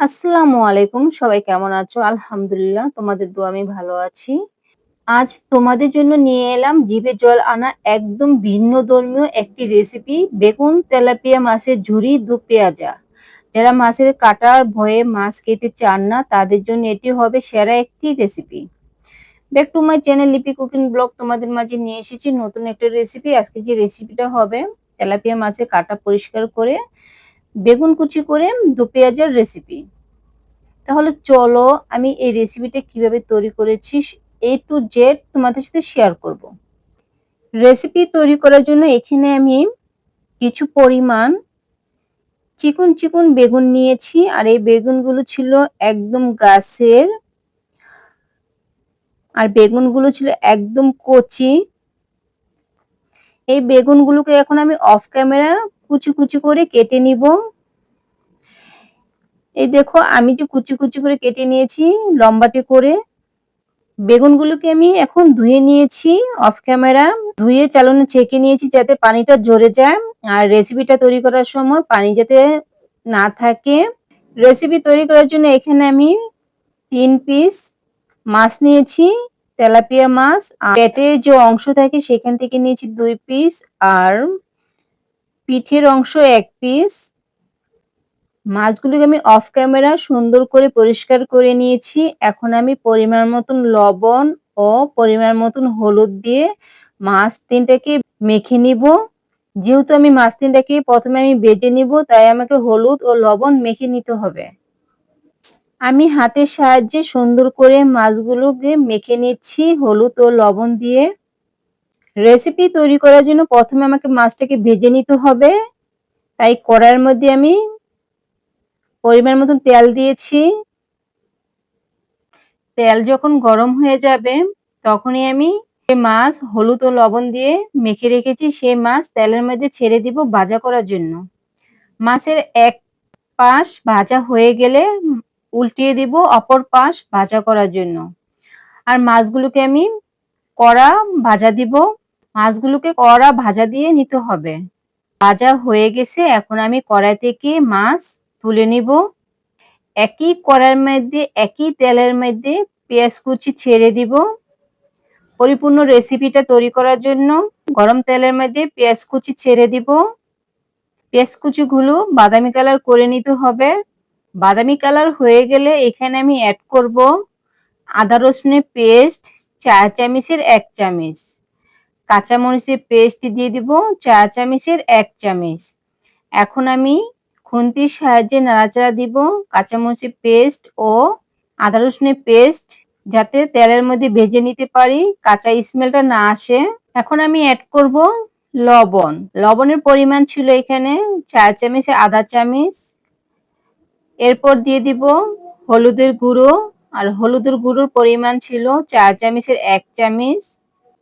আসসালামু আলাইকুম। সবাই কেমন আছো? আলহামদুলিল্লাহ তোমাদের দোয়া আমি ভালো আছি। আজ তোমাদের জন্য নিয়ে এলাম জিভে জল আনা একদম ভিন্নধর্মীয় একটি রেসিপি বেগুন তেলাপিয়া মাছের ঝুরি দো পেঁয়াজা। যারা মাছের কাটার ভয়ে মাছ খেতে চান না তাদের জন্য এটি হবে সেরা একটি recipe. Back to my channel লিপি কুকিং ব্লগ তোমাদের মাঝে নিয়ে এসেছি নতুন একটা রেসিপি। আজকে যে রেসিপিটা হবে তেলাপিয়া মাছের কাটা পরিষ্কার করে বেগুন কুচি করে দো পেঁয়াজার রেসিপি। তাহলে চলো আমি এই রেসিপিটা কিভাবে তৈরি করেছি A to Z তোমাদের সাথে শেয়ার করব। রেসিপি তৈরি করার জন্য এখানে আমি কিছু পরিমাণ চিকন চিকন বেগুন নিয়েছি আর এই বেগুনগুলো ছিল একদম গাছের আর বেগুনগুলো ছিল একদম কচি। এই বেগুনগুলোকে এখন আমি অফ ক্যামেরা কুচি কুচি করে কেটে নিব। এই দেখো আমি যে কুচি কুচি করে কেটে নিয়েছি লম্বাটে করে। বেগুনগুলোকে আমি এখন ধুয়ে নিয়েছি অফ ক্যামেরা। ধুয়ে চালনে ছেঁকে নিয়েছি যাতে পানিটা ঝরে যায়। আর রেসিপিটা তৈরি করার সময় পানি যাতে না থাকে। রেসিপি তৈরি করার জন্য এখানে আমি ৩ পিস মাছ নিয়েছি, তেলাপিয়া মাছ। আর পেটের যে অংশ থাকে সেখান থেকে নিয়েছি ২ পিস আর পিঠের অংশ ১ পিস। মাছগুলোকে আমি অফ ক্যামেরা সুন্দর করে পরিষ্কার করে নিয়েছি। এখন আমি পরিমাণ মতন লবণ ও পরিমাণ মতন হলুদ দিয়ে মাছ ৩ টাকে মেখে নিব। যেহেতু আমি মাছ ৩ টাকে প্রথমে আমি ভেজে নিব তাই আমাকে হলুদ ও লবণ মেখে নিতে হবে। আমি হাতের সাহায্যে সুন্দর করে মাছগুলোকে মেখে নিচ্ছি হলুদ ও লবণ দিয়ে। রেসিপি তৈরি করার জন্য প্রথমে আমাকে মাছটাকে ভেজে নিতে হবে। তাই কড়াইয়ের মধ্যে আমি পরিমাণ মতন তেল দিয়েছি। তেল যখন গরম হয়ে যাবে তখনই আমি যে মাছ হলুদ ও লবণ দিয়ে মেখে রেখেছি সেই মাছ তেলের মধ্যে ছেড়ে দিব ভাজা করার জন্য। মাছের এক পাশ ভাজা হয়ে গেলে উল্টিয়ে দিব অপর পাশ ভাজা করার জন্য। আর মাছগুলোকে আমি কড়া ভাজা দিব। মাছগুলোকে কড়া ভাজা দিয়ে নিতে হবে। ভাজা হয়ে গেছে এখন আমি কড়াই থেকে মাছ তুলে নিব। একই কড়াইয়ের মধ্যে একই তেলের মধ্যে পেঁয়াজ কুচি ছেড়ে দিব। পরিপূর্ণ রেসিপিটা তৈরি করার জন্য গরম তেলের মধ্যে পেঁয়াজ কুচি ছেড়ে দিব। পেঁয়াজ কুচিগুলো বাদামি কালার করে নিতে হবে। বাদামি কালার হয়ে গেলে এখানে আমি অ্যাড করব আদা রসুনের পেস্ট ৪ চামচের ১ চামচ। কাঁচামরিচের পেস্ট দিয়ে দিব ৪ চামচের ১ চামচ। এখন আমি খুন্তির সাহায্যে নাড়াচাড়া দিব কাঁচামরিচের পেস্ট ও আদা রসুনের পেস্ট যাতে তেলের মধ্যে ভেজে নিতে পারি কাঁচা স্মেলটা না আসে। এখন আমি অ্যাড করব লবণ। লবণের পরিমাণ ছিল এখানে ৪ চামচে ১/২ চামচ। এরপর দিয়ে দিব হলুদের গুঁড়ো আর হলুদের গুঁড়োর পরিমাণ ছিল ৪ চামচের ১ চামচ।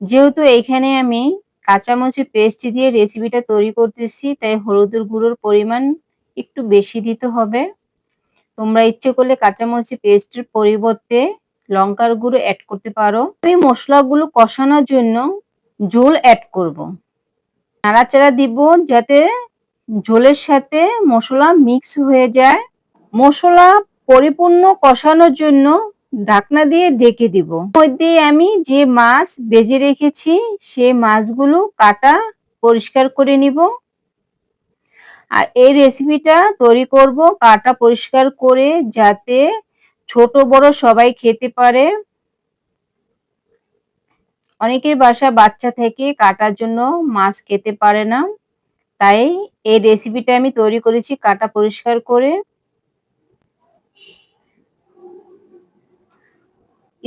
যেহেতু এইখানে আমি কাঁচামরিচের পেস্ট দিয়ে রেসিপিটা তৈরি করতেছি তাই হলুদের গুঁড়োর পরিমাণ একটু বেশি দিতে হবে। তোমরা ইচ্ছে করলে কাঁচামরিচের পেস্টের পরিবর্তে লঙ্কার গুঁড়ো অ্যাড করতে পারো। আমি মশলাগুলো কষানোর জন্য ঝোল অ্যাড করব। নাড়াচাড়া দিব যাতে ঝোলের সাথে মশলা মিক্স হয়ে যায়। মশলা পরিপূর্ণ কষানোর জন্য ঢাকনা দিয়ে ঢেকে দিব। মধ্যে আমি যে মাছ ভেজে রেখেছি সেই মাছগুলো কাটা পরিষ্কার করে নিব। আর এই রেসিপিটা তৈরি করব কাটা পরিষ্কার করে যাতে ছোট বড় সবাই খেতে পারে। অনেকের বাসায় বাচ্চা থেকে কাটার জন্য মাছ খেতে পারে না। তাই এই রেসিপিটা আমি তৈরি করেছি কাটা পরিষ্কার করে।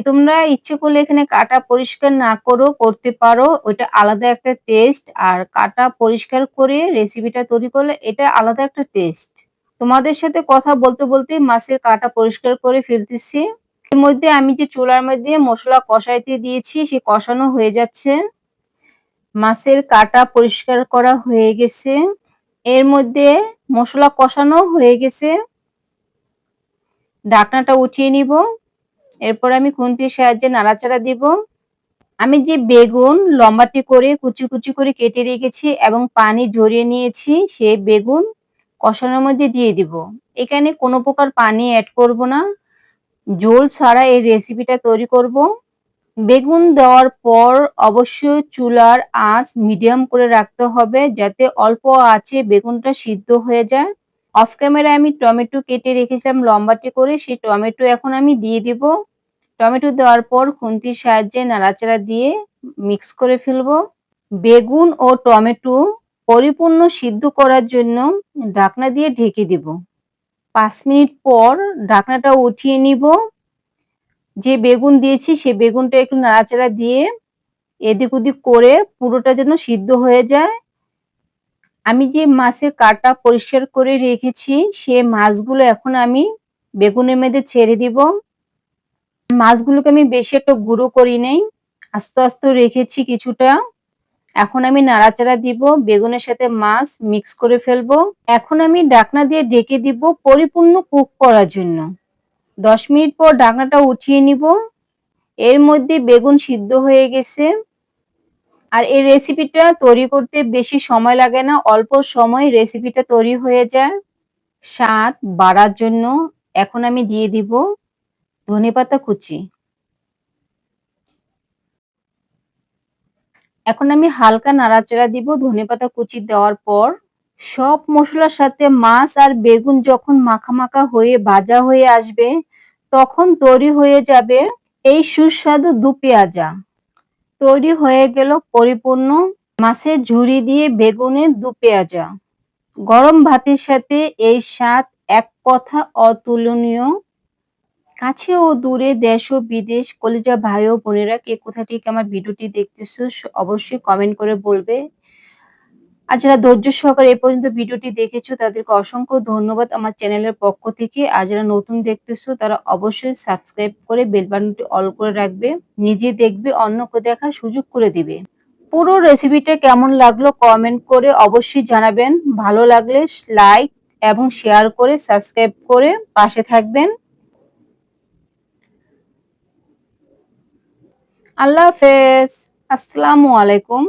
তোমরা ইচ্ছে করলে এখানে কাটা পরিষ্কার না করেও করতে পারো। ওইটা আলাদা একটা টেস্ট। আর কাটা পরিষ্কার করে রেসিপিটা তৈরি করলে এটা আলাদা একটা টেস্ট। তোমাদের সাথে কথা বলতে বলতে মাছের কাটা পরিষ্কার করে ফেলতেছি। এর মধ্যে আমি যে চুলার মধ্যে মশলা কষাইতে দিয়েছি সে কষানো হয়ে যাচ্ছে। মাছের কাটা পরিষ্কার করা হয়ে গেছে। এর মধ্যে মশলা কষানো হয়ে গেছে। ঢাকনাটা উঠিয়ে নিব। এরপর আমি খুন্তির সাহায্যে নাড়াচাড়া দিব। আমি যে বেগুন লম্বাটে করে কুচি কুচি করে কেটে রেখেছি এবং পানি ঝরিয়ে নিয়েছি সেই বেগুন কষানোর মধ্যে দিয়ে দিব। এখানে কোনো প্রকার পানি এড করব না। ঝোল ছাড়া এই রেসিপিটা তৈরি করব। বেগুন দেওয়ার পর অবশ্যই চুলার আঁচ মিডিয়াম করে রাখতে হবে যাতে অল্প আঁচে বেগুনটা সিদ্ধ হয়ে যায়। অফ ক্যামেরায় আমি টমেটো কেটে রেখেছিলাম লম্বাটে করে, সেই টমেটো এখন আমি দিয়ে দিব। টমেটো দেওয়ার পর খুন্তির সাহায্যে নাড়াচাড়া দিয়ে মিক্স করে ফেলবো। বেগুন ও টমেটো পরিপূর্ণ সিদ্ধ করার জন্য ঢাকনা দিয়ে ঢেকে দিব। ৫ মিনিট পর ঢাকনাটা উঠিয়ে নিব। যে বেগুন দিয়েছি সে বেগুনটা একটু নাড়াচাড়া দিয়ে এদিক ওদিক করে পুরোটা যেন সিদ্ধ হয়ে যায়। আমি যে মাছের কাঁটা পরিষ্কার করে রেখেছি সে মাছগুলো এখন আমি বেগুনের মধ্যে ছেড়ে দিব। মাছগুলোকে আমি বেশি একটা গুঁড়ো করি নাই, আস্তে আস্তে রেখেছি কিছুটা। এখন আমি নাড়াচাড়া দিব, বেগুনের সাথে মাছ মিক্স করে ফেলবো। এখন আমি ঢাকনা দিয়ে ঢেকে দিব পরিপূর্ণ কুক করার জন্য। ১০ মিনিট পর ঢাকনাটা উঠিয়ে নিব। এর মধ্যে বেগুন সিদ্ধ হয়ে গেছে। আর এই রেসিপিটা তৈরি করতে বেশি সময় লাগে না, অল্প সময় রেসিপিটা তৈরি হয়ে যায়। স্বাদ বাড়ার জন্য এখন আমি দিয়ে দিব ধনেপাতা কুচি। এখন আমি হালকা নাড়াচাড়া দিব ধনেপাতা কুচি দেওয়ার পর। সব মসলার সাথে মাছ আর বেগুন যখন মাখা মাখা হয়ে ভাজা হয়ে আসবে তখন তৈরি হয়ে যাবে এই সুস্বাদু দু পেঁয়াজা। তৈরি হয়ে গেল পরিপূর্ণ মাছের ঝুরি দিয়ে বেগুনের দু পেঁয়াজা। গরম ভাতের সাথে এই স্বাদ এক কথা অতুলনীয়। কাছে ও দূরে, দেশ ও বিদেশ, কলিজা ভাই ও বোনেরা কে কোথা থেকে আমার ভিডিওটি দেখতেছো অবশ্যই কমেন্ট করে বলবে। আর যারা ধৈর্য সহকারে এ পর্যন্ত ভিডিওটি দেখেছো তাদেরকে অসংখ্য ধন্যবাদ আমার চ্যানেলের পক্ষ থেকে। আর যারা নতুন দেখতেছো তারা অবশ্যই সাবস্ক্রাইব করে বেল বাটনটি অল করে রাখবে। নিজে দেখবে, অন্যকে দেখার সুযোগ করে দিবে। পুরো রেসিপিটা কেমন লাগলো কমেন্ট করে অবশ্যই জানাবেন। ভালো লাগলে লাইক এবং শেয়ার করে সাবস্ক্রাইব করে পাশে থাকবেন। আল্লাহ হাফেজ। আসসালামু আলাইকুম।